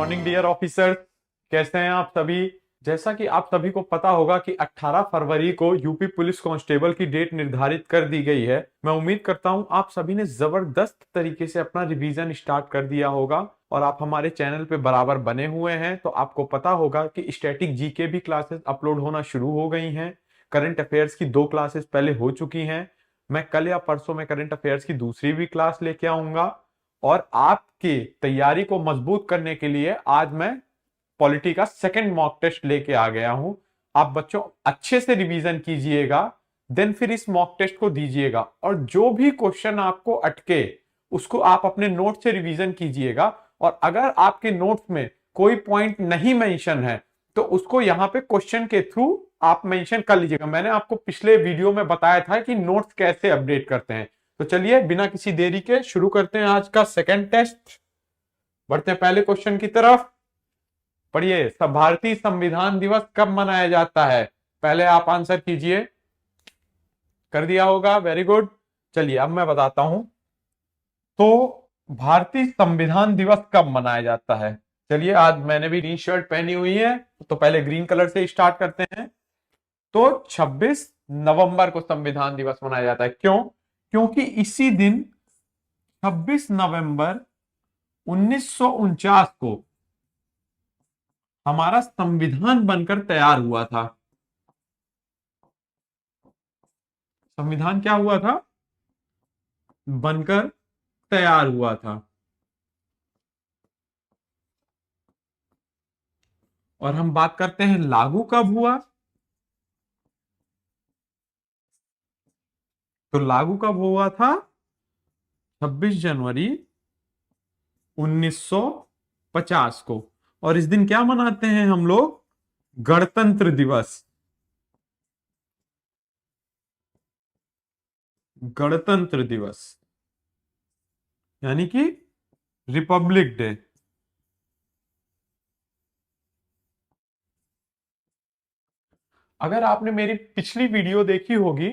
Morning dear officer, कैसे हैं आप सभी। जैसा कि आप सभी को पता होगा कि 18 फरवरी को यूपी पुलिस कांस्टेबल की डेट निर्धारित कर दी गई है। मैं उम्मीद करता हूं आप सभी ने जबरदस्त तरीके से अपना रिवीजन स्टार्ट कर दिया होगा और आप हमारे चैनल पे बराबर बने हुए हैं। तो आपको पता होगा कि स्टैटिक जीके भी क्लासेस अपलोड होना शुरू हो गई हैं। करंट अफेयर्स की 2 क्लासेस पहले हो चुकी हैं। मैं कल या परसों में करंट अफेयर्स की दूसरी भी क्लास लेके आऊंगा और आपकी तैयारी को मजबूत करने के लिए आज मैं पॉलिटी का सेकंड मॉक टेस्ट लेके आ गया हूं। आप बच्चों अच्छे से रिवीजन कीजिएगा, देन फिर इस मॉक टेस्ट को दीजिएगा और जो भी क्वेश्चन आपको अटके उसको आप अपने नोट से रिवीजन कीजिएगा। और अगर आपके नोट्स में कोई पॉइंट नहीं मेंशन है तो उसको यहां पे क्वेश्चन के थ्रू आप मेंशन कर लीजिएगा। मैंने आपको पिछले वीडियो में बताया था कि नोट्स कैसे अपडेट करते हैं। तो चलिए बिना किसी देरी के शुरू करते हैं आज का सेकंड टेस्ट। बढ़ते हैं पहले क्वेश्चन की तरफ। पढ़िए, सब भारतीय संविधान दिवस कब मनाया जाता है। पहले आप आंसर कीजिए। कर दिया होगा, वेरी गुड। चलिए अब मैं बताता हूं। तो भारतीय संविधान दिवस कब मनाया जाता है। चलिए, आज मैंने भी ग्रीन शर्ट पहनी हुई है तो पहले ग्रीन कलर से स्टार्ट करते हैं। तो 26 नवंबर को संविधान दिवस मनाया जाता है। क्यों? क्योंकि इसी दिन 26 नवंबर 1949 को हमारा संविधान बनकर तैयार हुआ था। संविधान क्या हुआ था? बनकर तैयार हुआ था। और हम बात करते हैं लागू कब हुआ। तो लागू कब हुआ था? 26 जनवरी 1950 को। और इस दिन क्या मनाते हैं हम लोग? गणतंत्र दिवस। गणतंत्र दिवस यानी कि रिपब्लिक डे। अगर आपने मेरी पिछली वीडियो देखी होगी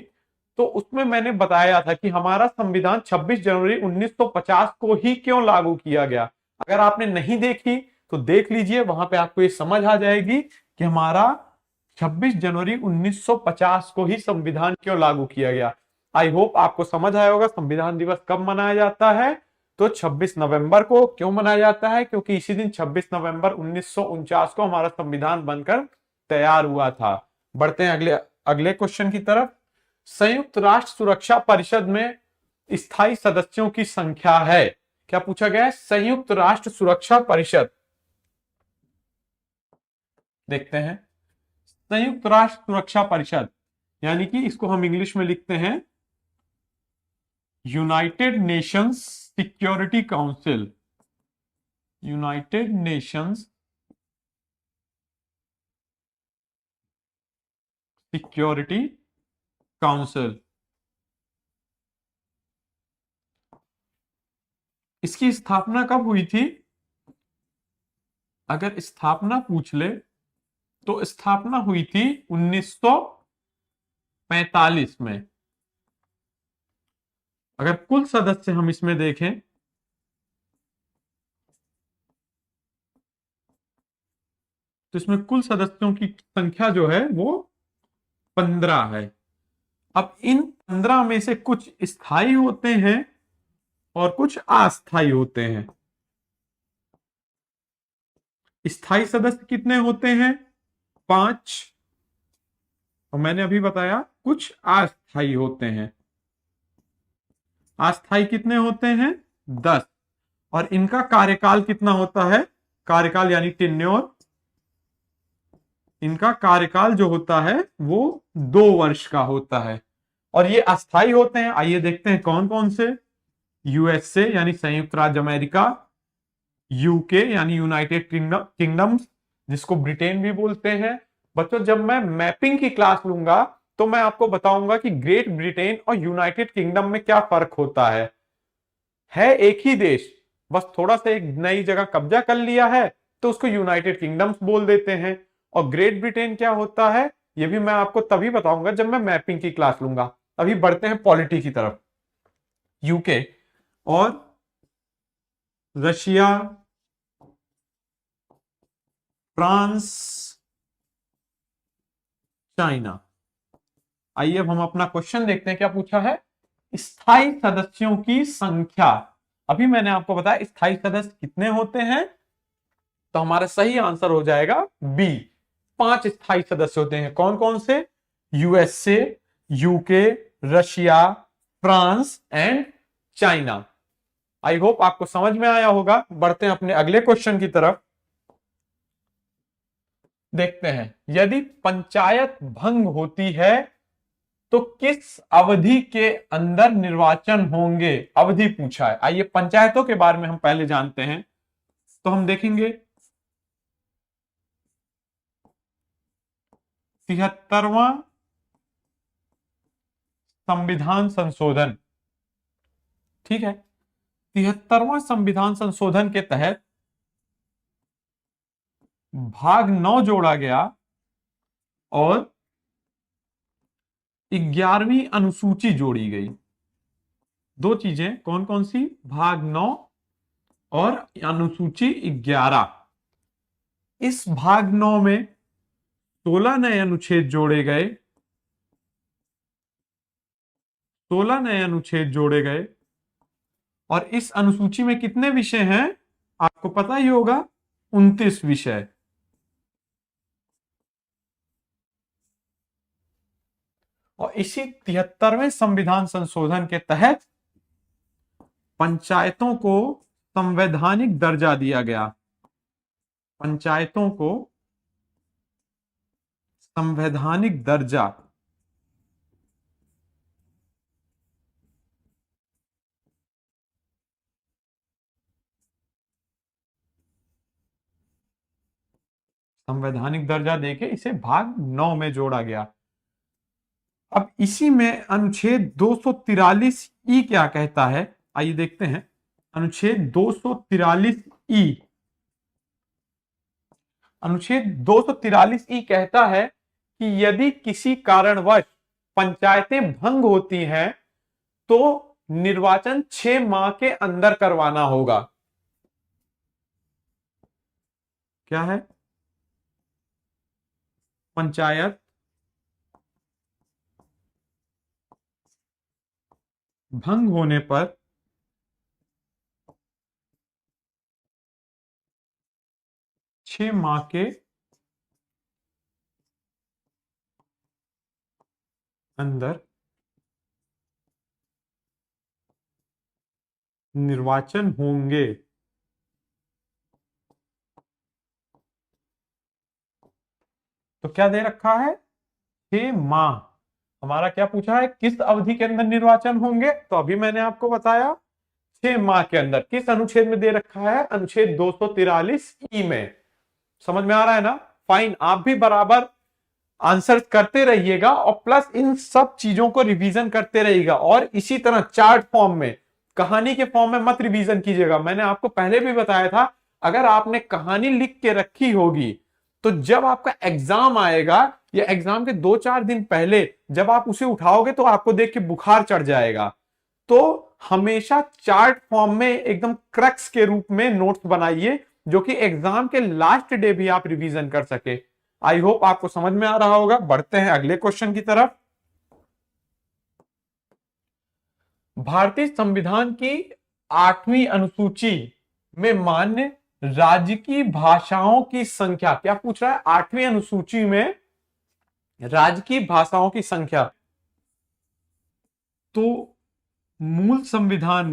तो उसमें मैंने बताया था कि हमारा संविधान 26 जनवरी 1950 को ही क्यों लागू किया गया। अगर आपने नहीं देखी तो देख लीजिए, वहां पे आपको ये समझ आ जाएगी कि हमारा 26 जनवरी 1950 को ही संविधान क्यों लागू किया गया। आई होप आपको समझ आया होगा संविधान दिवस कब मनाया जाता है। तो 26 नवंबर को क्यों मनाया जाता है? क्योंकि इसी दिन 26 नवंबर 1949 को हमारा संविधान बनकर तैयार हुआ था। बढ़ते हैं अगले अगले क्वेश्चन की तरफ। संयुक्त राष्ट्र सुरक्षा परिषद में स्थायी सदस्यों की संख्या है। क्या पूछा गया है? संयुक्त राष्ट्र सुरक्षा परिषद। देखते हैं। संयुक्त राष्ट्र सुरक्षा परिषद यानी कि इसको हम इंग्लिश में लिखते हैं United Nations security council. United Nations security council. इसकी स्थापना कब हुई थी? अगर स्थापना पूछ ले तो स्थापना हुई थी 1945 में। अगर कुल सदस्य हम इसमें देखें तो इसमें कुल सदस्यों की संख्या जो है वो 15 है। अब इन 15 में से कुछ स्थायी होते हैं और कुछ अस्थायी होते हैं। स्थायी सदस्य कितने होते हैं? 5। और मैंने अभी बताया कुछ अस्थायी होते हैं। अस्थायी कितने होते हैं? 10। और इनका कार्यकाल कितना होता है? कार्यकाल यानी टेन्योर। इनका कार्यकाल जो होता है वो 2 वर्ष का होता है। और ये अस्थायी होते हैं। आइए देखते हैं कौन कौन से। यूएसए यानी संयुक्त राज्य अमेरिका, यूके यानी यूनाइटेड किंगडम जिसको ब्रिटेन भी बोलते हैं। बच्चों, जब मैं मैपिंग की क्लास लूंगा तो मैं आपको बताऊंगा कि ग्रेट ब्रिटेन और यूनाइटेड किंगडम में क्या फर्क होता है एक ही देश, बस थोड़ा सा एक नई जगह कब्जा कर लिया है तो उसको यूनाइटेड किंगडम्स बोल देते हैं। और ग्रेट ब्रिटेन क्या होता है ये भी मैं आपको तभी बताऊंगा जब मैं मैपिंग की क्लास लूंगा। अभी बढ़ते हैं पॉलिटी की तरफ। यूके और रशिया फ्रांस, चाइना। आइए अब हम अपना क्वेश्चन देखते हैं क्या पूछा है। स्थायी सदस्यों की संख्या। अभी मैंने आपको बताया स्थायी सदस्य कितने होते हैं, तो हमारा सही आंसर हो जाएगा बी। 5 स्थायी सदस्य होते हैं। कौन कौन से? USA, UK, Russia, France and China. I hope आपको समझ में आया होगा। बढ़ते हैं अपने अगले क्वेश्चन की तरफ। देखते हैं, यदि पंचायत भंग होती है तो किस अवधि के अंदर निर्वाचन होंगे? अवधि पूछा है। आइए पंचायतों के बारे में हम पहले जानते हैं। तो हम देखेंगे 73वां संविधान संशोधन। ठीक है, 73वां संविधान संशोधन के तहत भाग 9 जोड़ा गया और 11वीं अनुसूची जोड़ी गई। दो चीजें कौन कौन सी? भाग 9 और अनुसूची 11। इस भाग 9 में 16 नए अनुच्छेद जोड़े गए, 16 नए अनुच्छेद जोड़े गए। और इस अनुसूची में कितने विषय हैं आपको पता ही होगा? 29 विषय। और इसी 73वें संविधान संशोधन के तहत पंचायतों को संवैधानिक दर्जा दिया गया। पंचायतों को संवैधानिक दर्जा। संवैधानिक दर्जा देके इसे भाग 9 में जोड़ा गया। अब इसी में अनुच्छेद 243 ई क्या कहता है, आइए देखते हैं। अनुच्छेद 243 ई, अनुच्छेद 243 ई कहता है कि यदि किसी कारणवश पंचायतें भंग होती हैं तो निर्वाचन 6 माह के अंदर करवाना होगा। क्या है? पंचायत भंग होने पर 6 माह के अंदर निर्वाचन होंगे। तो क्या दे रखा है? 6 माह। हमारा क्या पूछा है? किस अवधि के अंदर निर्वाचन होंगे? तो अभी मैंने आपको बताया 6 माह के अंदर। किस अनुच्छेद में दे रखा है? अनुच्छेद 243 ई में। समझ में आ रहा है ना? फाइन। आप भी बराबर आंसर करते रहिएगा और प्लस इन सब चीजों को रिवीजन करते रहिएगा। और इसी तरह चार्ट फॉर्म में, कहानी के फॉर्म में मत रिवीजन कीजिएगा। मैंने आपको पहले भी बताया था, अगर आपने कहानी लिख के रखी होगी तो जब आपका एग्जाम आएगा या एग्जाम के 2-4 दिन पहले जब आप उसे उठाओगे तो आपको देख के बुखार चढ़ जाएगा। तो हमेशा चार्ट फॉर्म में एकदम क्रक्स के रूप में नोट्स बनाइए, जो कि एग्जाम के लास्ट डे भी आप रिवीजन कर सके। आई होप आपको समझ में आ रहा होगा। बढ़ते हैं अगले क्वेश्चन की तरफ। भारतीय संविधान की 8वीं अनुसूची में मान्य राज्य की भाषाओं की संख्या। क्या पूछ रहा है? 8वीं अनुसूची में राज्य की भाषाओं की संख्या। तो मूल संविधान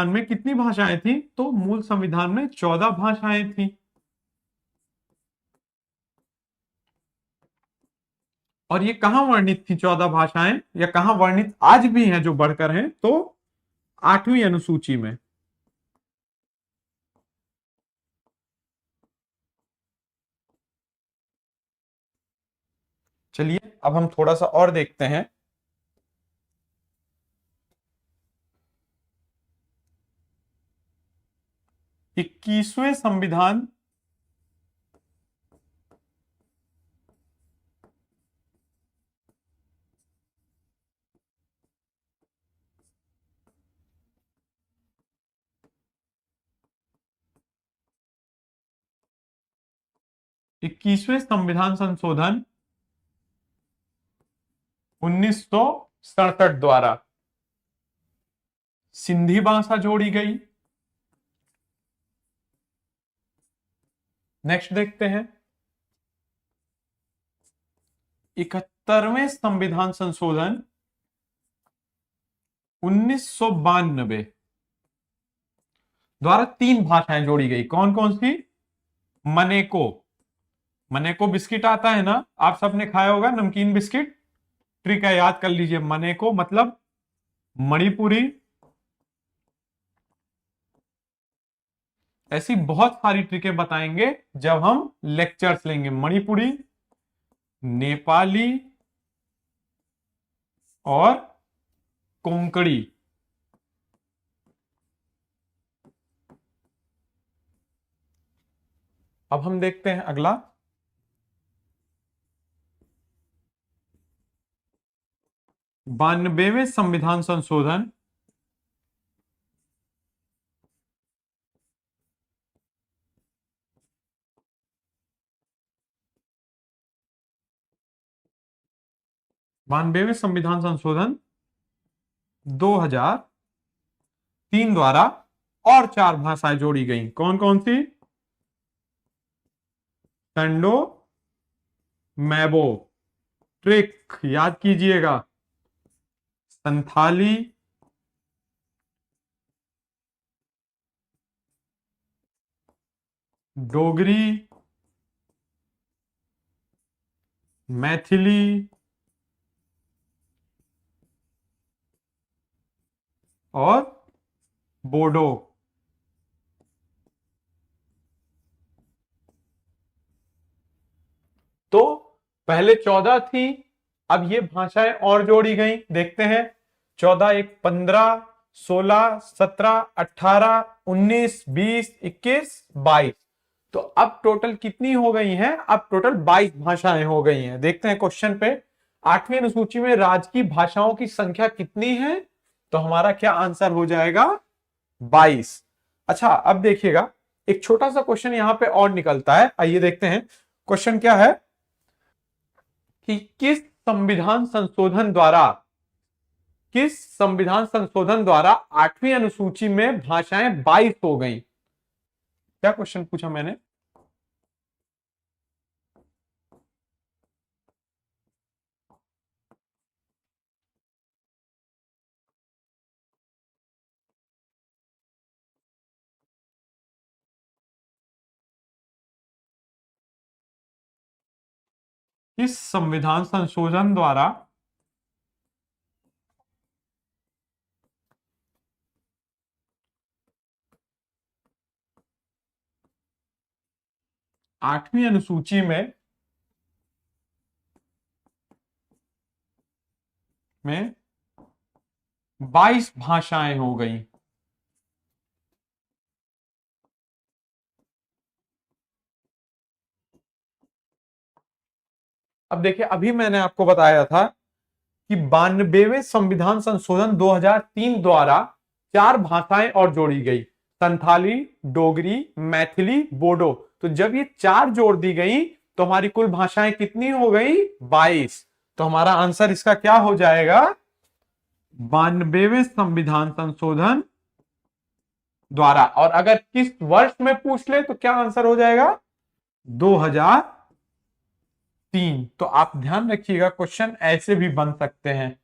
में कितनी भाषाएं थी? तो मूल संविधान में 14 भाषाएं थी। और ये कहां वर्णित थी 14 भाषाएं, या कहां वर्णित आज भी हैं जो बढ़कर हैं? तो 8वीं अनुसूची में। चलिए अब हम थोड़ा सा और देखते हैं। 21वें संविधान 21वें संविधान संशोधन 1967 द्वारा सिंधी भाषा जोड़ी गई। नेक्स्ट देखते हैं 71वें संविधान संशोधन 1992 द्वारा 3 भाषाएं जोड़ी गई। कौन कौन सी? मनेको, मनेको बिस्किट आता है ना, आप सबने खाया होगा नमकीन बिस्किट। ट्रिक है, याद कर लीजिए। मनेको मतलब मणिपुरी। ऐसी बहुत सारी ट्रिकें बताएंगे जब हम लेक्चर्स लेंगे। मणिपुरी, नेपाली और कोंकणी। अब हम देखते हैं अगला 92वें संविधान संशोधन 2003 द्वारा और 4 भाषाएं जोड़ी गई। कौन कौन सी? टंडो मैबो। ट्रिक याद कीजिएगा। संथाली, डोगरी, मैथिली और बोडो। तो पहले 14 थी, अब ये भाषाएं और जोड़ी गई। देखते हैं 14 एक 15, 16, 17, 18, 19, 20, 21, 22। तो अब टोटल कितनी हो गई हैं? अब टोटल 22 भाषाएं हो गई हैं। देखते हैं क्वेश्चन पे, 8वीं अनुसूची में राज्य की भाषाओं की संख्या कितनी है? तो हमारा क्या आंसर हो जाएगा? 22। अच्छा, अब देखिएगा एक छोटा सा क्वेश्चन यहां पे और निकलता है। आइए देखते हैं क्वेश्चन क्या है कि किस संविधान संशोधन द्वारा 8वीं अनुसूची में भाषाएं 22 हो गई? क्या क्वेश्चन पूछा मैंने? किस संविधान संशोधन द्वारा 8वीं अनुसूची में 22 भाषाएं हो गई? अब देखिए, अभी मैंने आपको बताया था कि 92वें संविधान संशोधन 2003 द्वारा 4 भाषाएं और जोड़ी गई। संथाली, डोगरी, मैथिली, बोडो। तो जब ये 4 जोड़ दी गई तो हमारी कुल भाषाएं कितनी हो गई? 22। तो हमारा आंसर इसका क्या हो जाएगा? 92वें संविधान संशोधन द्वारा। और अगर किस वर्ष में पूछ ले तो क्या आंसर हो जाएगा? 2003। तो आप ध्यान रखिएगा, क्वेश्चन ऐसे भी बन सकते हैं।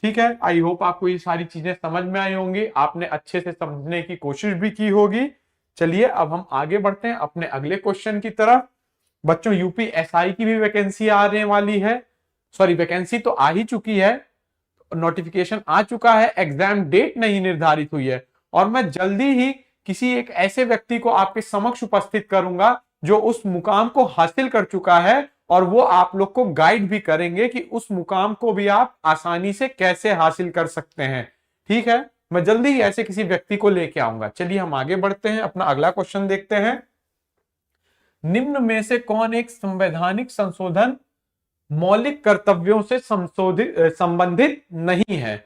ठीक है, आई होप आपको ये सारी चीजें समझ में आई होंगी, आपने अच्छे से समझने की कोशिश भी की होगी। चलिए अब हम आगे बढ़ते हैं अपने अगले क्वेश्चन की तरफ। बच्चों, यूपीएसआई की भी वैकेंसी आने वाली है। सॉरी, वैकेंसी तो आ ही चुकी है, नोटिफिकेशन आ चुका है, एग्जाम डेट नहीं निर्धारित हुई है। और मैं जल्दी ही किसी एक ऐसे व्यक्ति को आपके समक्ष उपस्थित करूंगा जो उस मुकाम को हासिल कर चुका है, और वो आप लोग को गाइड भी करेंगे कि उस मुकाम को भी आप आसानी से कैसे हासिल कर सकते हैं। ठीक है, मैं जल्दी ही ऐसे किसी व्यक्ति को लेके आऊंगा। चलिए हम आगे बढ़ते हैं, अपना अगला क्वेश्चन देखते हैं। निम्न में से कौन एक संवैधानिक संशोधन मौलिक कर्तव्यों से संबंधित नहीं है?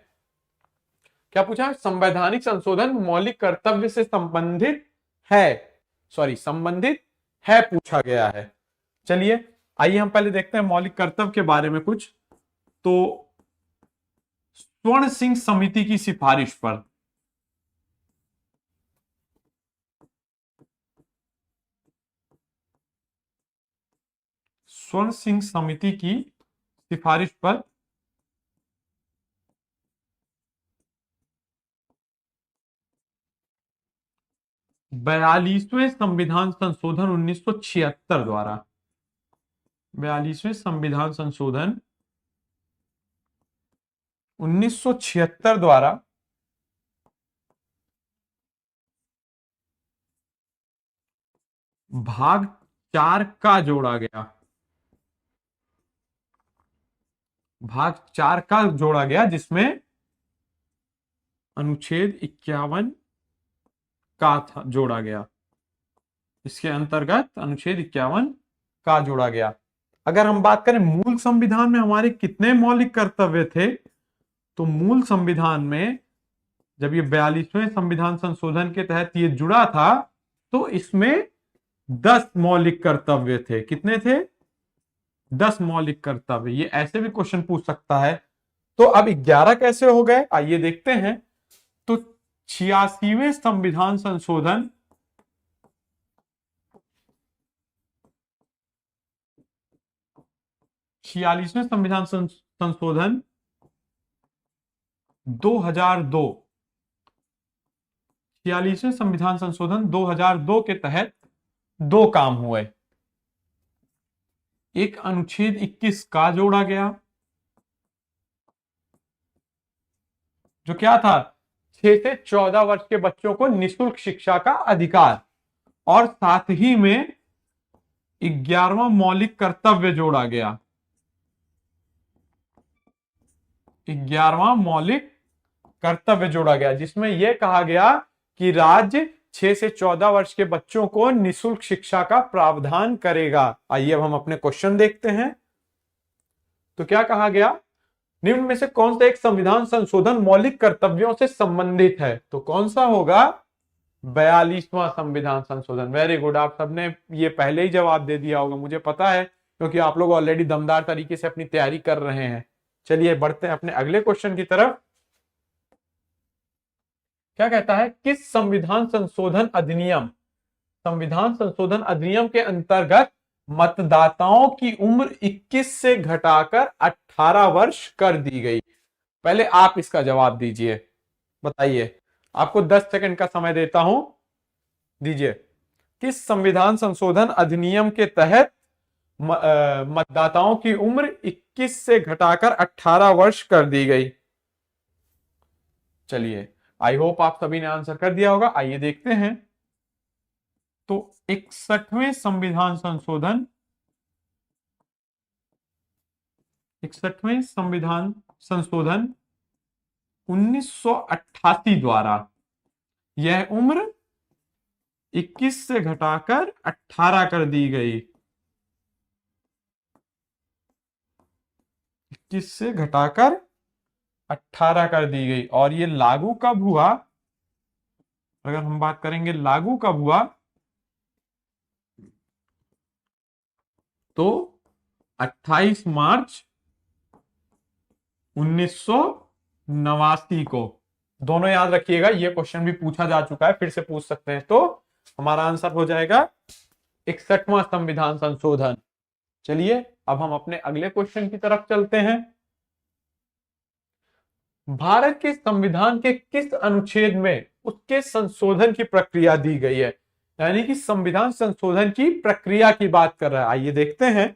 क्या पूछा है? संवैधानिक संशोधन मौलिक कर्तव्य से संबंधित है, सॉरी संबंधित है पूछा गया है। चलिए आइए हम पहले देखते हैं मौलिक कर्तव्य के बारे में कुछ। तो स्वर्ण सिंह समिति की सिफारिश पर स्वर्ण सिंह समिति की सिफारिश पर 42वें संविधान संशोधन 1976 द्वारा 42वें संविधान संशोधन 1976 द्वारा भाग 4 का जोड़ा गया, भाग 4 का जोड़ा गया, जिसमें अनुच्छेद 51 का था जोड़ा गया। इसके अंतर्गत अनुच्छेद 51 का जोड़ा गया। अगर हम बात करें मूल संविधान में हमारे कितने मौलिक कर्तव्य थे, तो मूल संविधान में जब ये 42वें संविधान संशोधन के तहत ये जुड़ा था, तो इसमें 10 मौलिक कर्तव्य थे। कितने थे? 10 मौलिक कर्तव्य। ये ऐसे भी क्वेश्चन पूछ सकता है। तो अब 11 कैसे हो गए, आइए देखते हैं। तो 86वें संविधान संशोधन 46वें संविधान संशोधन 2002, 46वें संविधान संशोधन 2002 के तहत 2 काम हुए। एक अनुच्छेद 21 का जोड़ा गया, जो क्या था, 6 से 14 वर्ष के बच्चों को निःशुल्क शिक्षा का अधिकार, और साथ ही में 11वां मौलिक कर्तव्य जोड़ा गया। 11वां मौलिक कर्तव्य जोड़ा गया, जिसमें यह कहा गया कि राज्य 6 से 14 वर्ष के बच्चों को निःशुल्क शिक्षा का प्रावधान करेगा। आइए अब हम अपने क्वेश्चन देखते हैं। तो क्या कहा गया, निम्न में से कौन सा एक संविधान संशोधन मौलिक कर्तव्यों से संबंधित है? तो कौन सा होगा? 42वां संविधान संशोधन। वेरी गुड, आप सबने ये पहले ही जवाब दे दिया होगा, मुझे पता है, क्योंकि आप लोग ऑलरेडी दमदार तरीके से अपनी तैयारी कर रहे हैं। चलिए बढ़ते हैं अपने अगले क्वेश्चन की तरफ। क्या कहता है, किस संविधान संशोधन अधिनियम, संविधान संशोधन अधिनियम के अंतर्गत मतदाताओं की उम्र 21 से घटाकर 18 वर्ष कर दी गई? पहले आप इसका जवाब दीजिए, बताइए। आपको 10 सेकंड का समय देता हूं, दीजिए। किस संविधान संशोधन अधिनियम के तहत मतदाताओं की उम्र 21 से घटाकर 18 वर्ष कर दी गई? चलिए, आई होप आप सभी ने आंसर कर दिया होगा। आइए देखते हैं। तो 61वें संविधान संशोधन, 61वें संविधान संशोधन 1988 द्वारा यह उम्र 21 से घटाकर 18 कर दी गई। 21 से घटाकर 18 कर दी गई। और ये लागू कब हुआ? अगर हम बात करेंगे लागू कब हुआ, तो 28 मार्च 1989 को। दोनों याद रखिएगा, ये क्वेश्चन भी पूछा जा चुका है, फिर से पूछ सकते हैं। तो हमारा आंसर हो जाएगा 61वां संविधान संशोधन। चलिए अब हम अपने अगले क्वेश्चन की तरफ चलते हैं। भारत के संविधान के किस अनुच्छेद में उसके संशोधन की प्रक्रिया दी गई है? यानी कि संविधान संशोधन की प्रक्रिया की बात कर रहा है। आइए देखते हैं।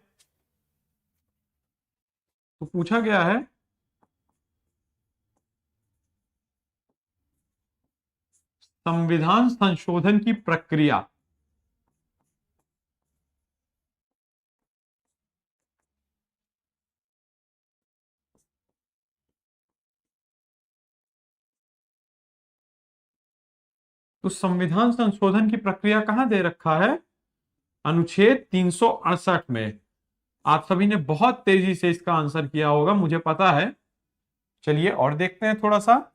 तो पूछा गया है, संविधान संशोधन की प्रक्रिया। तो संविधान संशोधन की प्रक्रिया कहां दे रखा है? अनुच्छेद 368 में। आप सभी ने बहुत तेजी से इसका आंसर किया होगा, मुझे पता है। चलिए और देखते हैं थोड़ा सा।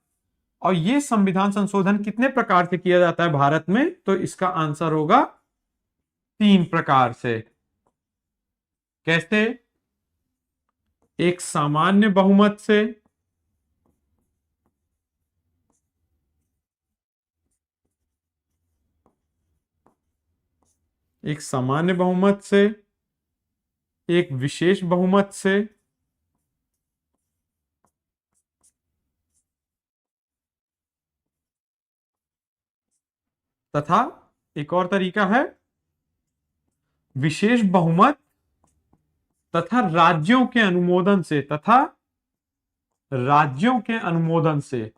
और ये संविधान संशोधन कितने प्रकार से किया जाता है भारत में? तो इसका आंसर होगा 3 प्रकार से। कैसे? एक सामान्य बहुमत से, एक सामान्य बहुमत से, एक विशेष बहुमत से, तथा एक और तरीका है विशेष बहुमत तथा राज्यों के अनुमोदन से, तथा राज्यों के अनुमोदन से।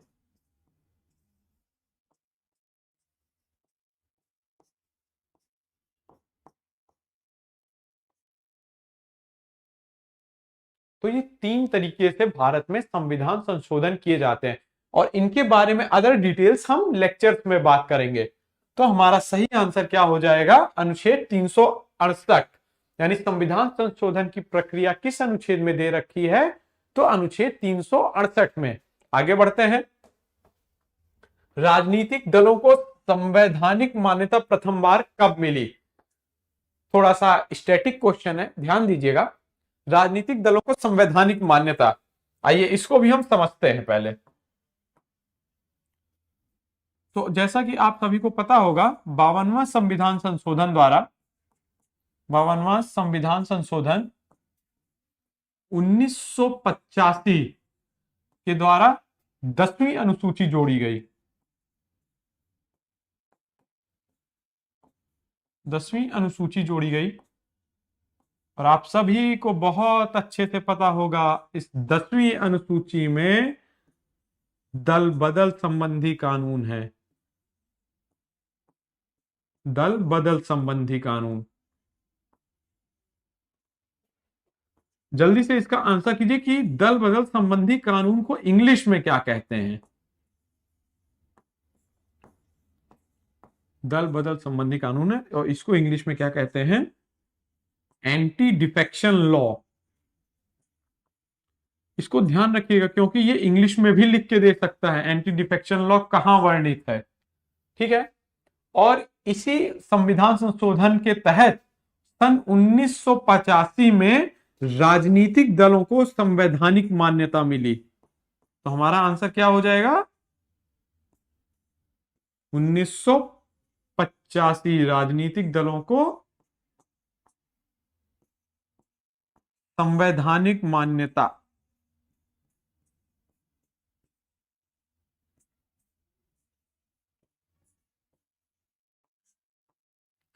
तो ये तीन तरीके से भारत में संविधान संशोधन किए जाते हैं और इनके बारे में अदर डिटेल्स हम लेक्चर्स में बात करेंगे। तो हमारा सही आंसर क्या हो जाएगा? अनुच्छेद 368, यानी संविधान संशोधन की प्रक्रिया किस अनुच्छेद में दे रखी है? तो अनुच्छेद 368 में। आगे बढ़ते हैं। राजनीतिक दलों को संवैधानिक मान्यता प्रथम बार कब मिली? थोड़ा सा स्टैटिक क्वेश्चन है, ध्यान दीजिएगा। राजनीतिक दलों को संवैधानिक मान्यता, आइए इसको भी हम समझते हैं पहले। तो जैसा कि आप सभी को पता होगा, 52वां संविधान संशोधन द्वारा, 52वां संविधान संशोधन 1985 के द्वारा 10वीं अनुसूची जोड़ी गई। 10वीं अनुसूची जोड़ी गई और आप सभी को बहुत अच्छे से पता होगा, इस 10वीं अनुसूची में दल बदल संबंधी कानून है। दल बदल संबंधी कानून। जल्दी से इसका आंसर कीजिए कि दल बदल संबंधी कानून को इंग्लिश में क्या कहते हैं? दल बदल संबंधी कानून है और इसको इंग्लिश में क्या कहते हैं? Anti defection law. इसको ध्यान रखिएगा क्योंकि ये इंग्लिश में भी लिख के दे सकता है एंटी डिफेक्शन लॉ कहां वर्णित है। ठीक है। और इसी संविधान संशोधन के तहत सन 1985 में राजनीतिक दलों को संवैधानिक मान्यता मिली। तो हमारा आंसर क्या हो जाएगा? 1985 राजनीतिक दलों को संवैधानिक मान्यता।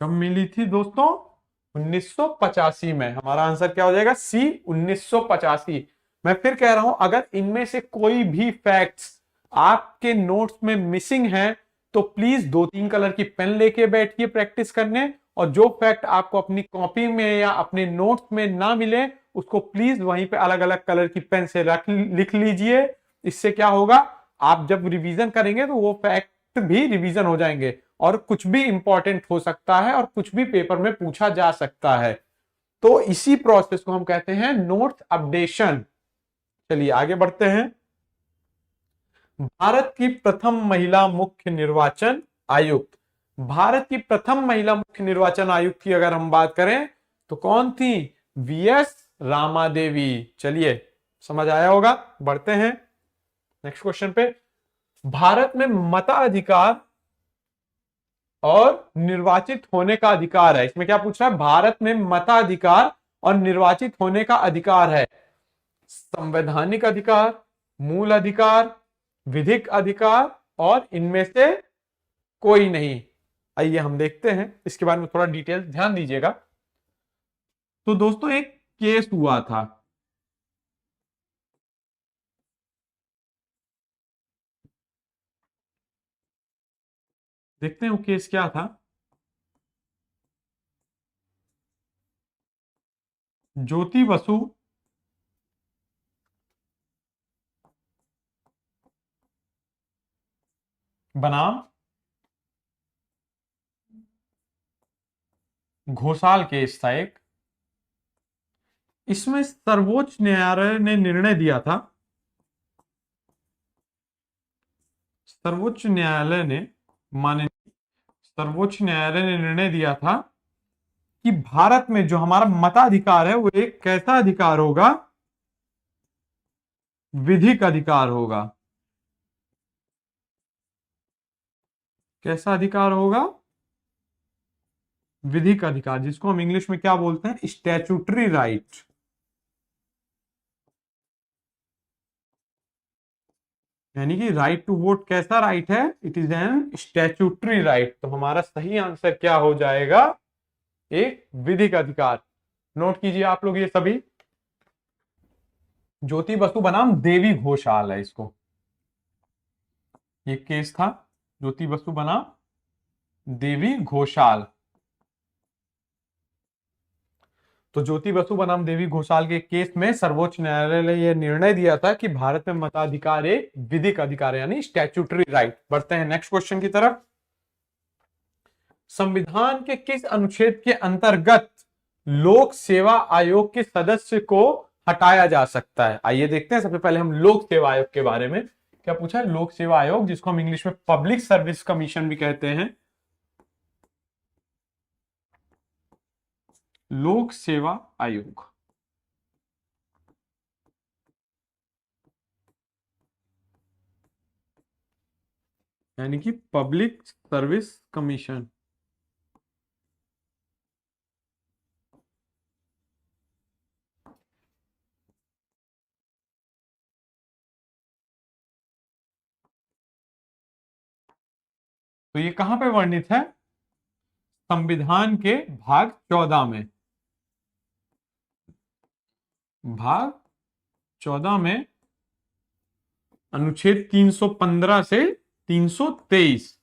कब मिली थी दोस्तों? 1985 में। हमारा आंसर क्या हो जाएगा? सी, 1985। मैं फिर कह रहा हूं, अगर इनमें से कोई भी फैक्ट्स आपके नोट्स में मिसिंग है तो प्लीज 2-3 कलर की पेन लेके बैठिए प्रैक्टिस करने, और जो फैक्ट आपको अपनी कॉपी में या अपने नोट्स में ना मिले उसको प्लीज वहीं पे अलग अलग कलर की पेन से लिख लीजिए। इससे क्या होगा, आप जब रिवीजन करेंगे तो वो फैक्ट भी रिवीजन हो जाएंगे और कुछ भी इंपॉर्टेंट हो सकता है और कुछ भी पेपर में पूछा जा सकता है। तो इसी प्रोसेस को हम कहते हैं नोट्स अपडेशन। चलिए आगे बढ़ते हैं। भारत की प्रथम महिला मुख्य निर्वाचन आयुक्त। भारत की प्रथम महिला मुख्य निर्वाचन आयुक्त की अगर हम बात करें तो कौन थी? वीएस रामा देवी। चलिए समझ आया होगा। बढ़ते हैं नेक्स्ट क्वेश्चन पे। भारत में मताधिकार और निर्वाचित होने का अधिकार है। इसमें क्या पूछ रहा है? भारत में मताधिकार और निर्वाचित होने का अधिकार है। संवैधानिक अधिकार, मूल अधिकार, विधिक अधिकार और इनमें से कोई नहीं। आइए हम देखते हैं इसके बारे में थोड़ा डिटेल ध्यान दीजिएगा। तो दोस्तों एक केस हुआ था, देखते हैं वो केस क्या था। ज्योति बसु बनाम घोषाल केस था एक। इसमें सर्वोच्च न्यायालय ने निर्णय दिया था, सर्वोच्च न्यायालय ने, माननीय सर्वोच्च न्यायालय ने निर्णय दिया था कि भारत में जो हमारा मताधिकार है वो एक कैसा अधिकार होगा, विधिक अधिकार होगा। कैसा अधिकार होगा, विधिक अधिकार, जिसको हम इंग्लिश में क्या बोलते हैं, स्टैट्यूटरी राइट। यानी कि राइट टू वोट कैसा राइट है, it is an statutory right. तो हमारा सही आंसर क्या हो जाएगा, एक विधिक अधिकार। नोट कीजिए आप लोग ये सभी। ज्योति बसु बनाम देवी घोषाल है इसको, ये केस था ज्योति बसु बनाम देवी घोषाल। तो ज्योति बसु बनाम देवी घोषाल के केस में सर्वोच्च न्यायालय ने यह निर्णय दिया था कि भारत में मताधिकार एक विधिक अधिकार है, यानी स्टैट्यूटरी राइट। बढ़ते हैं नेक्स्ट क्वेश्चन की तरफ। संविधान के किस अनुच्छेद के अंतर्गत लोक सेवा आयोग के सदस्य को हटाया जा सकता है? आइए देखते हैं। सबसे पहले हम लोक सेवा आयोग के बारे में क्या पूछा है। लोक सेवा आयोग, जिसको हम इंग्लिश में पब्लिक सर्विस कमीशन भी कहते हैं, लोक सेवा आयोग, यानी कि पब्लिक सर्विस कमीशन। तो ये कहां पे वर्णित है, संविधान के भाग 14 में। भाग 14 में अनुच्छेद 315 से 323,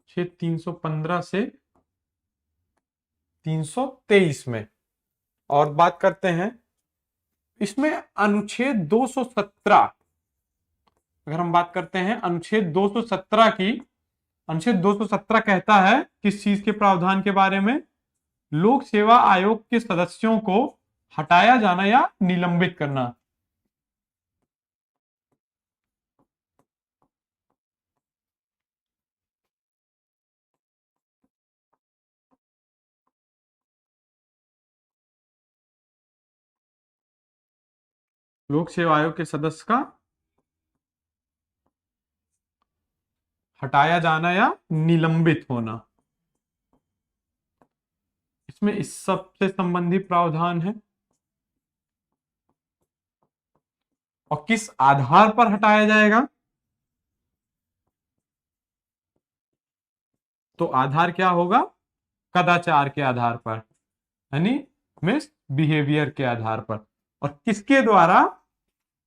315 से 323 में। और बात करते हैं इसमें अनुच्छेद 217, अगर हम बात करते हैं अनुच्छेद 217 की, अनुच्छेद 217 कहता है किस चीज के प्रावधान के बारे में, लोक सेवा आयोग के सदस्यों को हटाया जाना या निलंबित करना। लोक सेवा आयोग के सदस्य का हटाया जाना या निलंबित होना, इसमें इस सब से संबंधित प्रावधान है। और किस आधार पर हटाया जाएगा, तो आधार क्या होगा, कदाचार के आधार पर, यानी मिस बिहेवियर के आधार पर। और किसके द्वारा,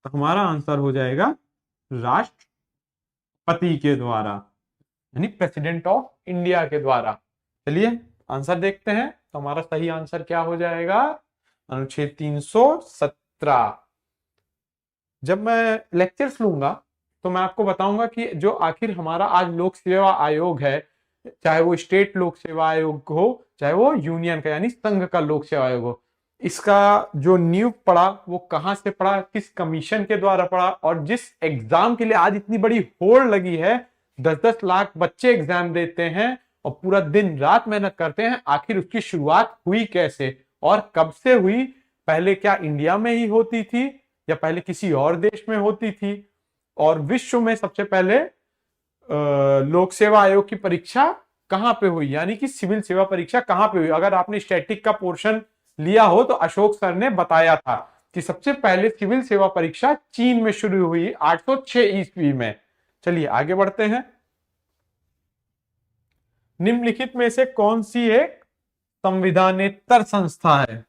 तो हमारा आंसर हो जाएगा राष्ट्रपति के द्वारा, यानी प्रेसिडेंट ऑफ इंडिया के द्वारा। चलिए आंसर देखते हैं। तो हमारा सही आंसर क्या हो जाएगा, अनुच्छेद 317। जब मैं लेक्चर्स लूंगा तो मैं आपको बताऊंगा कि जो आखिर हमारा आज लोक सेवा आयोग है, चाहे वो स्टेट लोक सेवा आयोग हो, चाहे वो यूनियन का यानी संघ का लोक सेवा आयोग हो, इसका जो नींव पड़ा वो कहां से पड़ा, किस कमीशन के द्वारा पड़ा, और जिस एग्जाम के लिए आज इतनी बड़ी होड़ लगी है, 10-10 लाख बच्चे एग्जाम देते हैं और पूरा दिन रात मेहनत करते हैं, आखिर उसकी शुरुआत हुई कैसे और कब से हुई, पहले क्या इंडिया में ही होती थी या पहले किसी और देश में होती थी, और विश्व में सबसे पहले लोक सेवा आयोग की परीक्षा कहां पे हुई, यानी कि सिविल सेवा परीक्षा कहां पे हुई। अगर आपने स्टैटिक का पोर्शन लिया हो तो अशोक सर ने बताया था कि सबसे पहले सिविल सेवा परीक्षा चीन में शुरू हुई 806 ईस्वी में। चलिए आगे बढ़ते हैं। निम्नलिखित में से कौन सी एक संविधानेतर संस्था है,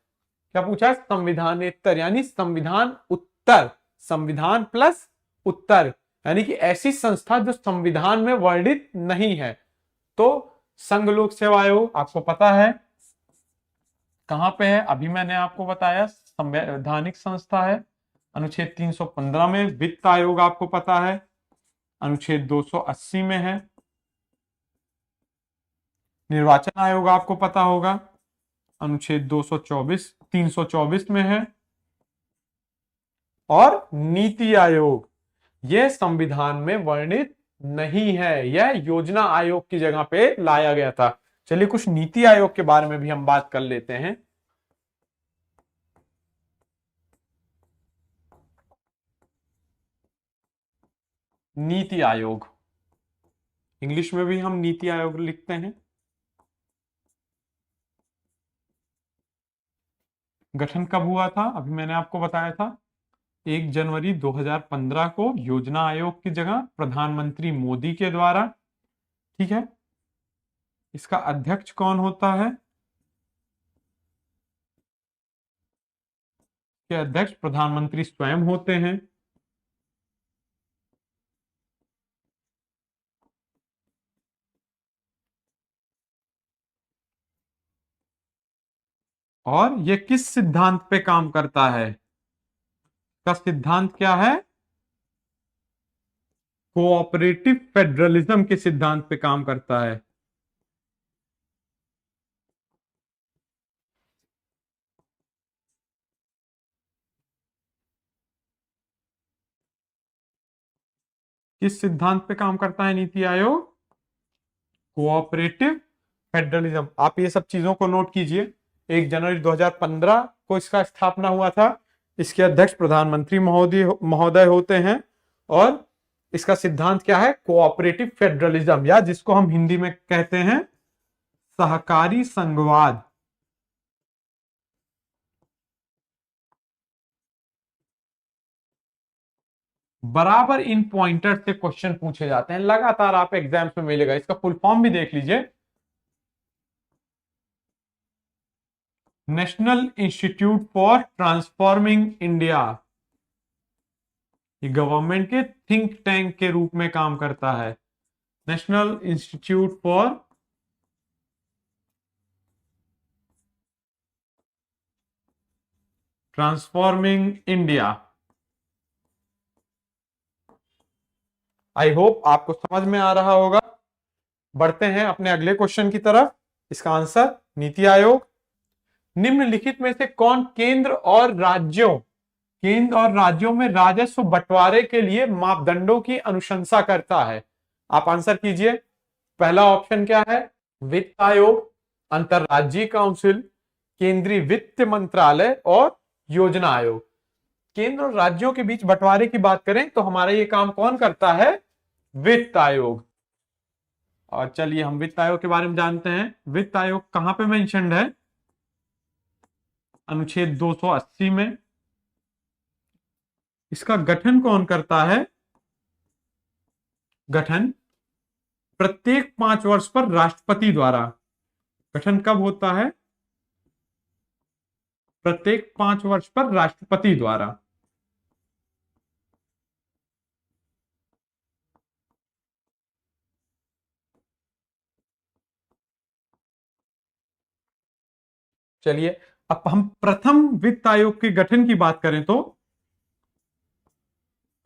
क्या पूछा है, संविधानेतर यानी संविधान उत्तर, संविधान प्लस उत्तर, यानी कि ऐसी संस्था जो संविधान में वर्णित नहीं है। तो संघ लोक सेवा आयोग आपको पता है कहां पे है, अभी मैंने आपको बताया संवैधानिक संस्था है। अनुच्छेद 315 में। वित्त आयोग आपको पता है अनुच्छेद 280 में है। निर्वाचन आयोग आपको पता होगा अनुच्छेद 324 में है। और नीति आयोग यह संविधान में वर्णित नहीं है, यह योजना आयोग की जगह पे लाया गया था। चलिए कुछ नीति आयोग के बारे में भी हम बात कर लेते हैं। नीति आयोग, इंग्लिश में भी हम नीति आयोग लिखते हैं। गठन कब हुआ था? अभी मैंने आपको बताया था 1 जनवरी 2015 को, योजना आयोग की जगह प्रधानमंत्री मोदी के द्वारा। ठीक है, इसका अध्यक्ष कौन होता है? के अध्यक्ष प्रधानमंत्री स्वयं होते हैं। और यह किस सिद्धांत पे काम करता है? का सिद्धांत क्या है? कोऑपरेटिव फेडरलिज्म के सिद्धांत पे काम करता है। किस सिद्धांत पे काम करता है नीति आयोग? Cooperative federalism. आप ये सब चीजों को नोट कीजिए। 1 जनवरी 2015 को इसका स्थापना हुआ था। इसके अध्यक्ष प्रधानमंत्री महोदय होते हैं। और इसका सिद्धांत क्या है? कोऑपरेटिव फेडरलिज्म, या जिसको हम हिंदी में कहते हैं सहकारी संघवाद। बराबर इन पॉइंटर से क्वेश्चन पूछे जाते हैं लगातार, आप एग्जाम्स में मिलेगा। इसका फुल फॉर्म भी देख लीजिए, national institute for transforming India. ये गवर्नमेंट के थिंक टैंक के रूप में काम करता है। National institute for transforming India. I hope आपको समझ में आ रहा होगा। बढ़ते हैं अपने अगले क्वेश्चन की तरफ। इसका आंसर नीति आयोग। निम्नलिखित में से कौन केंद्र और राज्यों में राजस्व बंटवारे के लिए मापदंडों की अनुशंसा करता है? आप आंसर कीजिए। पहला ऑप्शन क्या है? वित्त आयोग, अंतरराज्यीय काउंसिल, केंद्रीय वित्त मंत्रालय और योजना आयोग। केंद्र और राज्यों के बीच बंटवारे की बात करें तो हमारा ये काम कौन करता है? वित्त आयोग। और चलिए हम वित्त आयोग के बारे में जानते हैं। वित्त आयोग कहां पे मेंशन्ड है? अनुच्छेद 280 में। इसका गठन कौन करता है? गठन प्रत्येक 5 वर्ष पर राष्ट्रपति द्वारा। गठन कब होता है? प्रत्येक 5 वर्ष पर राष्ट्रपति द्वारा। चलिए अब हम प्रथम वित्त आयोग के गठन की बात करें तो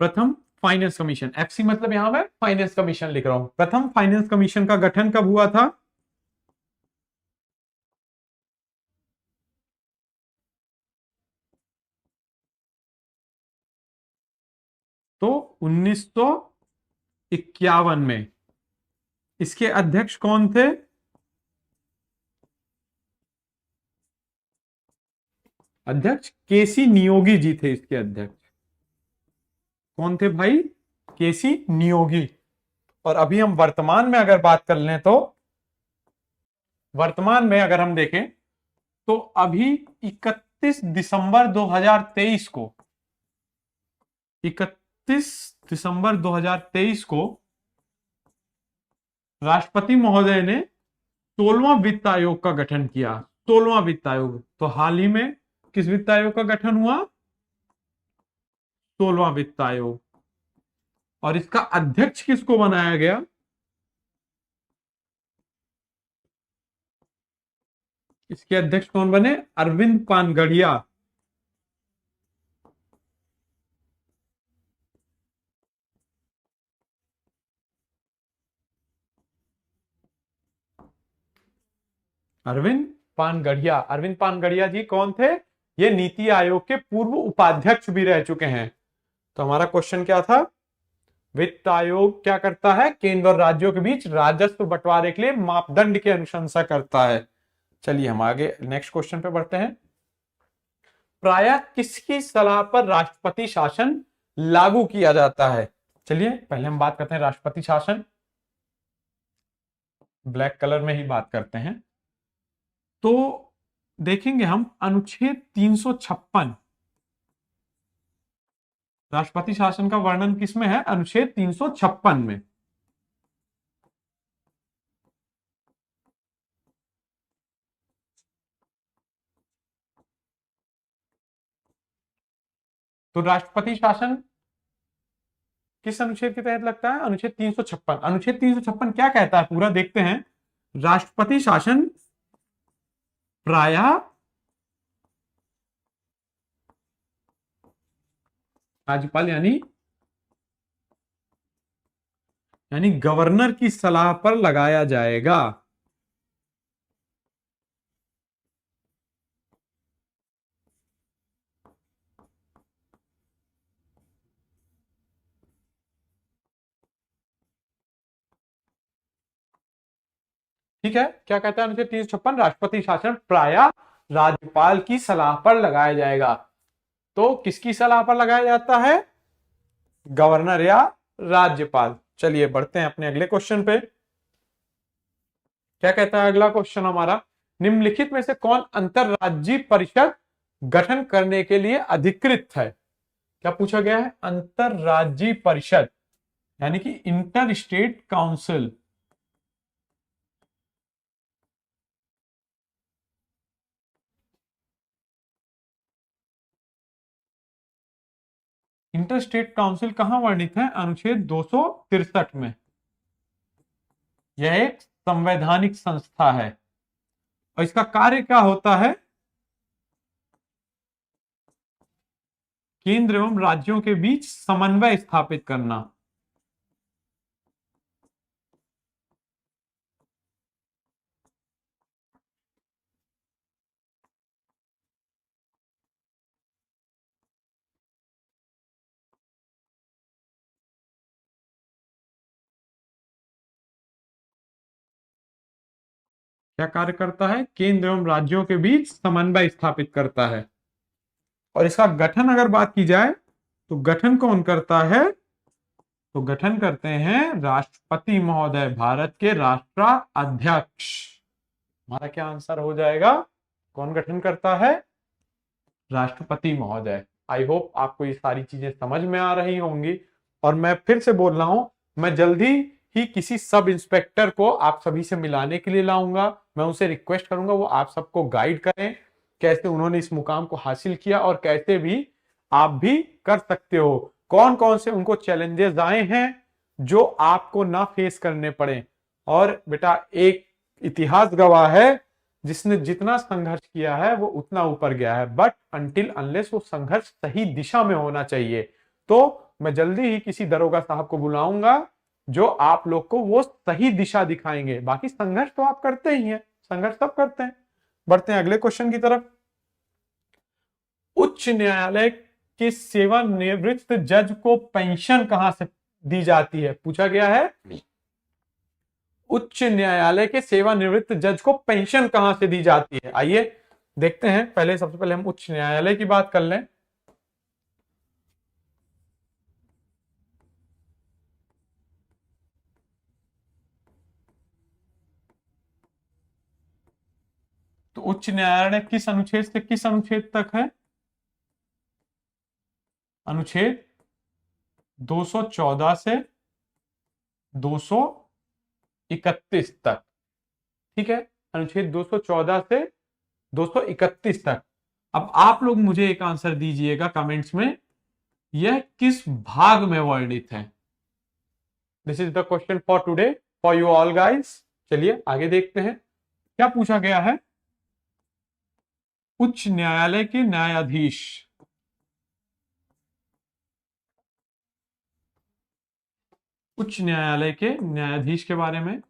प्रथम फाइनेंस कमीशन, एफसी मतलब यहां मैं फाइनेंस कमीशन लिख रहा हूं। प्रथम फाइनेंस कमीशन का गठन कब हुआ था? तो 1951 में। इसके अध्यक्ष कौन थे? अध्यक्ष केसी नियोगी जी थे। इसके अध्यक्ष कौन थे भाई? केसी नियोगी। और अभी हम वर्तमान में अगर बात कर लें तो वर्तमान में अगर हम देखें तो अभी 31 दिसंबर 2023 को 31 दिसंबर 2023 को राष्ट्रपति महोदय ने 16वां वित्त आयोग का गठन किया। 16वां वित्त आयोग। तो हाल ही में किस वित्त आयोग का गठन हुआ? 16वां वित्त आयोग। और इसका अध्यक्ष किसको बनाया गया? इसके अध्यक्ष कौन बने? अरविंद पानगढ़िया। अरविंद पानगढ़िया। अरविंद पानगढ़िया जी कौन थे? ये नीति आयोग के पूर्व उपाध्यक्ष भी रह चुके हैं। तो हमारा क्वेश्चन क्या था? वित्त आयोग क्या करता है? केंद्र और राज्यों के बीच राजस्व बंटवारे के लिए मापदंड की अनुशंसा करता है। चलिए हम आगे नेक्स्ट क्वेश्चन पे बढ़ते हैं। प्रायः किसकी सलाह पर राष्ट्रपति शासन लागू किया जाता है? चलिए पहले हम बात करते हैं राष्ट्रपति शासन, ब्लैक कलर में ही बात करते हैं। तो देखेंगे हम अनुच्छेद 356, राष्ट्रपति शासन का वर्णन किसमें है? अनुच्छेद 356 में। तो राष्ट्रपति शासन किस अनुच्छेद के तहत लगता है? अनुच्छेद 356। अनुच्छेद 356 क्या कहता है पूरा देखते हैं। राष्ट्रपति शासन प्रायः राज्यपाल यानी गवर्नर की सलाह पर लगाया जाएगा। ठीक है, क्या कहता है अनुच्छेद 356? राष्ट्रपति शासन प्रायः राज्यपाल की सलाह पर लगाया जाएगा। तो किसकी सलाह पर लगाया जाता है? गवर्नर या राज्यपाल। चलिए बढ़ते हैं अपने अगले क्वेश्चन पे। क्या कहता है अगला क्वेश्चन हमारा? निम्नलिखित में से कौन अंतरराज्यीय परिषद गठन करने के लिए अधिकृत है? क्या पूछा गया है? अंतरराज्यीय परिषद यानी कि inter state council. Inter state council कहां वर्णित है? अनुच्छेद 263 में। यह एक संवैधानिक संस्था है और इसका कार्य क्या होता है? केंद्र एवं राज्यों के बीच समन्वय स्थापित करना। क्या कार्य करता है? केंद्र एवं राज्यों के बीच समन्वय स्थापित करता है। और इसका गठन अगर बात की जाए तो गठन कौन करता है? तो गठन करते हैं राष्ट्रपति महोदय, भारत के राष्ट्राध्यक्ष। हमारा क्या आंसर हो जाएगा? कौन गठन करता है? राष्ट्रपति महोदय। आई होप आपको ये सारी चीजें समझ में आ रही होंगी। और मैं फिर से बोल रहा हूं, मैं जल्दी ही किसी सब इंस्पेक्टर को आप सभी से मिलाने के लिए लाऊंगा। मैं उनसे रिक्वेस्ट करूंगा वो आप सबको गाइड करें, कैसे उन्होंने इस मुकाम को हासिल किया और कैसे भी आप भी कर सकते हो। कौन कौन से उनको चैलेंजेस आए हैं जो आपको ना फेस करने पड़े। और बेटा एक इतिहास गवाह है, जिसने जितना संघर्ष किया है वो उतना ऊपर गया है, बट अनटिल अनलेस वो संघर्ष सही दिशा में होना चाहिए। तो मैं जल्दी ही किसी दरोगा साहब को बुलाऊंगा जो आप लोग को वो सही दिशा दिखाएंगे। बाकी संघर्ष तो आप करते ही हैं, संघर्ष सब करते हैं। बढ़ते हैं अगले क्वेश्चन की तरफ। उच्च न्यायालय के सेवानिवृत्त जज को पेंशन कहां से दी जाती है? पूछा गया है उच्च न्यायालय के सेवानिवृत्त जज को पेंशन कहां से दी जाती है। आइए देखते हैं। पहले सबसे पहले हम उच्च न्यायालय की बात कर लें। तो उच्च न्यायालय किस अनुच्छेद से किस अनुच्छेद तक है? अनुच्छेद 214 से 231 तक। ठीक है, अनुच्छेद 214 से 231 तक। अब आप लोग मुझे एक आंसर दीजिएगा कमेंट्स में, यह किस भाग में वर्णित है? This is the question for today for you all guys. चलिए आगे देखते हैं क्या पूछा गया है। उच्च न्यायालय के न्यायाधीश, उच्च न्यायालय के न्यायाधीश के बारे में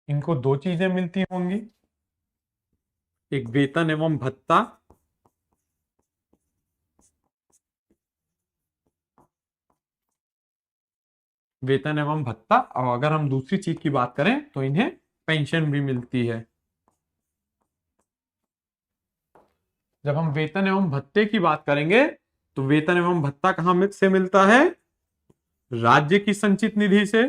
इनको दो चीजें मिलती होंगी, एक वेतन एवं भत्ता, वेतन एवं भत्ता, और अगर हम दूसरी चीज की बात करें तो इन्हें पेंशन भी मिलती है। जब हम वेतन एवं भत्ते की बात करेंगे तो वेतन एवं भत्ता कहां से मिलता है? राज्य की संचित निधि से।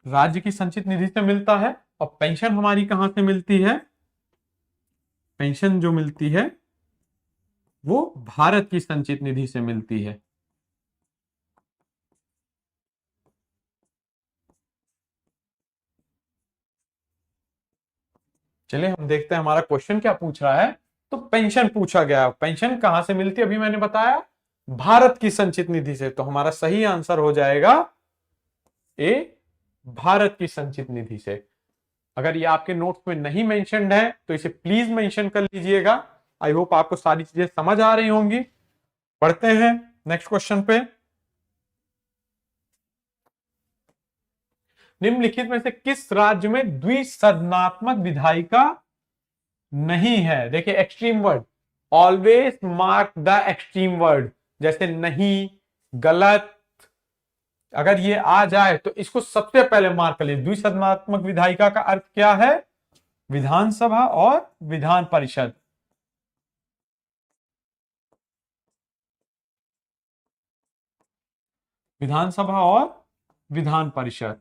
राज्य की संचित निधि से मिलता है। और पेंशन हमारी कहां से मिलती है? पेंशन जो मिलती है वो भारत की संचित निधि से मिलती है। चलिए हम देखते हैं हमारा क्वेश्चन क्या पूछ रहा है। तो पेंशन पूछा गया, पेंशन कहां से मिलती है? अभी मैंने बताया भारत की संचित निधि से, तो हमारा सही आंसर हो जाएगा ए, भारत की संचित निधि से। अगर ये आपके नोट्स में नहीं मेंशन्ड है तो इसे प्लीज मेंशन कर लीजिएगा। आई होप आपको सारी चीजें समझ आ रही होंगी। पढ़ते हैं नेक्स्ट क्वेश्चन पे। निम्नलिखित में से किस राज्य में द्विसदनात्मक विधायिका नहीं है? देखिए extreme word, always mark the extreme word, जैसे नहीं, गलत, अगर ये आ जाए तो इसको सबसे पहले मार्क कर लीजिए। द्विसदनात्मक विधायिका का अर्थ क्या है? विधानसभा और विधान परिषद। विधानसभा और विधान परिषद।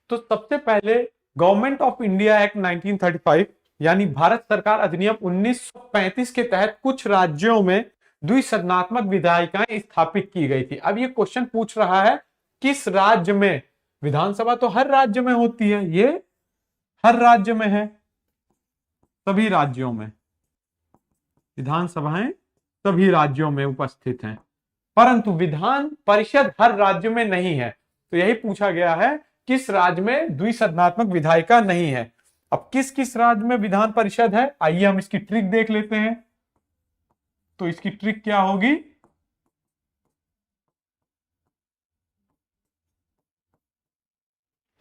तो सबसे पहले गवर्नमेंट ऑफ इंडिया एक्ट 1935 यानी भारत सरकार अधिनियम 1935 के तहत कुछ राज्यों में द्विसदनात्मक विधायिकाएं स्थापित की गई थी। अब ये क्वेश्चन पूछ रहा है किस राज्य में? विधानसभा तो हर राज्य में होती है, ये हर राज्य में है, सभी राज्यों में विधानसभाएं सभी राज्यों में उपस्थित हैं, परंतु विधान परिषद हर राज्य में नहीं है। तो यही पूछा गया है किस राज्य में द्विसदनात्मक विधायिका नहीं है। अब किस किस राज्य में विधान परिषद है, आइए हम इसकी ट्रिक देख लेते हैं। तो इसकी ट्रिक क्या होगी?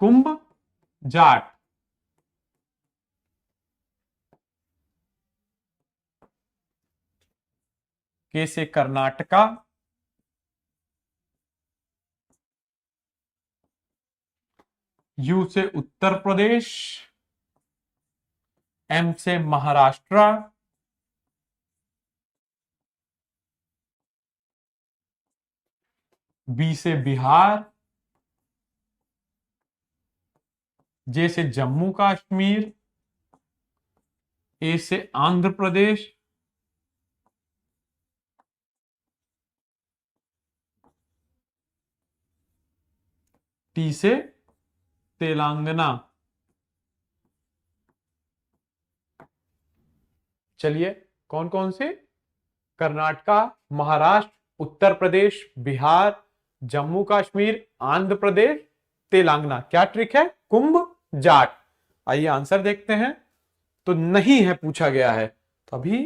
कुंभ जाट, के से कर्नाटका, यू से उत्तर प्रदेश, एम से महाराष्ट्र, बी से बिहार, जे से जम्मू कश्मीर, ए से आंध्र प्रदेश, टी से तेलंगाना। चलिए कौन कौन से? कर्नाटका, महाराष्ट्र, उत्तर प्रदेश, बिहार, जम्मू कश्मीर, आंध्र प्रदेश, तेलंगाना। क्या ट्रिक है? कुंभ जाट। आइए आंसर देखते हैं। तो नहीं है पूछा गया है, तो अभी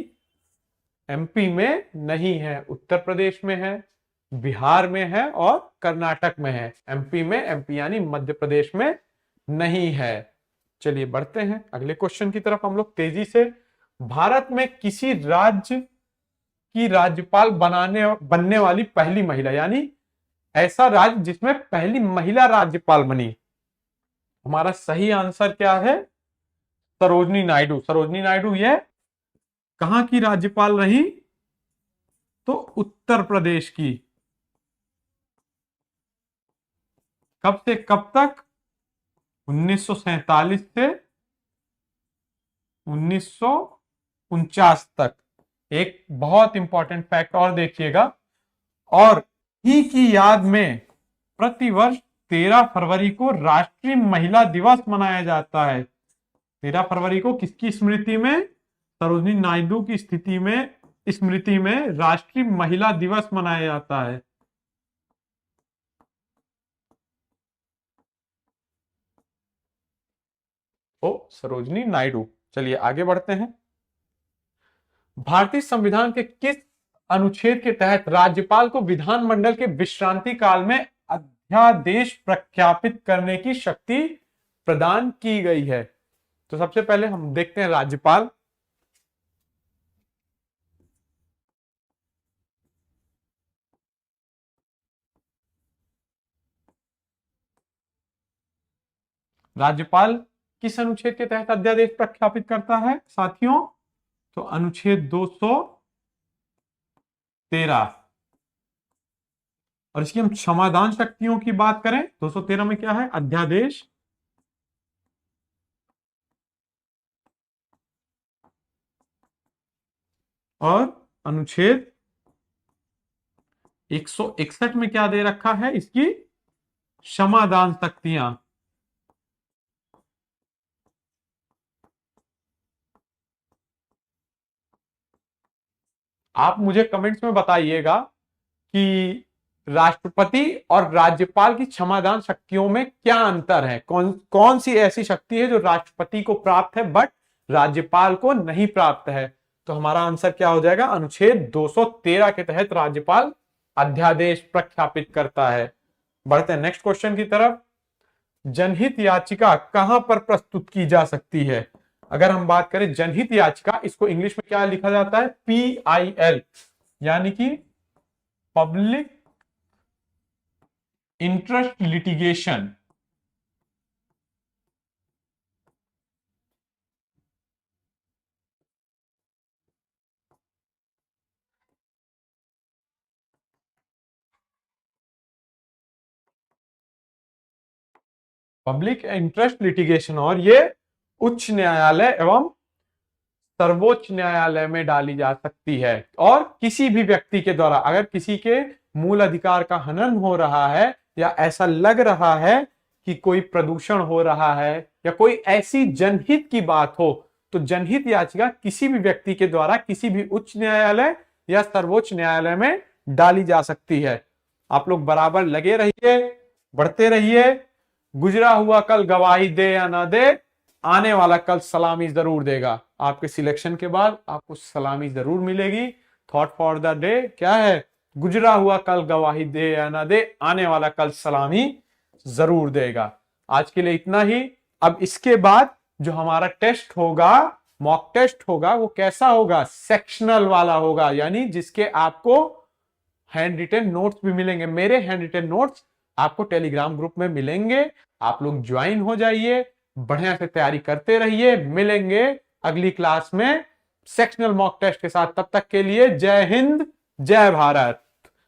एमपी में नहीं है, उत्तर प्रदेश में है, बिहार में है और कर्नाटक में है। एमपी में, एमपी यानी मध्य प्रदेश में नहीं है। चलिए बढ़ते हैं अगले क्वेश्चन की तरफ हम लोग तेजी से। भारत में किसी राज्य की राज्यपाल बनने वाली पहली महिला, यानी ऐसा राज्य जिसमें पहली महिला राज्यपाल बनी। हमारा सही आंसर क्या है? सरोजनी नायडू। सरोजनी नायडू ये कहां की राज्यपाल रही? तो उत्तर प्रदेश की। कब से कब तक? 1947 से 1949 तक। एक बहुत इंपॉर्टेंट फैक्ट और देखिएगा, और ही की याद में प्रतिवर्ष 13 फरवरी को राष्ट्रीय महिला दिवस मनाया जाता है। 13 फरवरी को किसकी स्मृति में? सरोजिनी नायडू की स्मृति में राष्ट्रीय महिला दिवस मनाया जाता है। ओ सरोजनी नायडू। चलिए आगे बढ़ते हैं। भारतीय संविधान के किस अनुच्छेद के तहत राज्यपाल को विधानमंडल के विश्रांति काल में अध्यादेश प्रख्यापित करने की शक्ति प्रदान की गई है? तो सबसे पहले हम देखते हैं राज्यपाल। राज्यपाल किस अनुच्छेद के तहत अध्यादेश प्रख्यापित करता है साथियों? तो अनुच्छेद 213। और इसकी हम क्षमादान शक्तियों की बात करें, 213 में क्या है? अध्यादेश और अनुच्छेद 161 में क्या दे रखा है? इसकी क्षमादान शक्तियां। आप मुझे कमेंट्स में बताइएगा कि राष्ट्रपति और राज्यपाल की क्षमादान शक्तियों में क्या अंतर है। कौन कौन सी ऐसी शक्ति है जो राष्ट्रपति को प्राप्त है बट राज्यपाल को नहीं प्राप्त है? तो हमारा आंसर क्या हो जाएगा? अनुच्छेद 213 के तहत राज्यपाल अध्यादेश प्रख्यापित करता है। बढ़ते हैं नेक्स्ट क्वेश्चन की तरफ। जनहित याचिका कहां पर प्रस्तुत की जा सकती है? अगर हम बात करें जनहित याचिका, इसको इंग्लिश में क्या लिखा जाता है? PIL, यानी कि public interest litigation. Public interest litigation, और ये उच्च न्यायालय एवं सर्वोच्च न्यायालय में डाली जा सकती है। और किसी भी व्यक्ति के द्वारा अगर किसी के मूल अधिकार का हनन हो रहा है या ऐसा लग रहा है कि कोई प्रदूषण हो रहा है या कोई ऐसी जनहित की बात हो, तो जनहित याचिका किसी भी व्यक्ति के द्वारा किसी भी उच्च न्यायालय या सर्वोच्च न्यायालय में डाली जा सकती है। आप लोग बराबर लगे रहिए, बढ़ते रहिए। गुजरा हुआ कल गवाही दे या ना दे, आने वाला कल सलामी जरूर देगा। आपके सिलेक्शन के बाद आपको सलामी जरूर मिलेगी। थॉट फॉर द डे क्या है? गुजरा हुआ कल गवाही दे या ना दे, आने वाला कल सलामी जरूर देगा। आज के लिए इतना ही। अब इसके बाद जो हमारा टेस्ट होगा, मॉक टेस्ट होगा, वो कैसा होगा? सेक्शनल वाला होगा, यानी जिसके आपको हैंड रिटन नोट्स भी मिलेंगे। मेरे हैंड रिटन नोट्स आपको टेलीग्राम ग्रुप में मिलेंगे। आप लोग ज्वाइन हो जाइए, बढ़िया से तैयारी करते रहिए। मिलेंगे अगली क्लास में सेक्शनल मॉक टेस्ट के साथ। तब तक के लिए जय हिंद, जय भारत।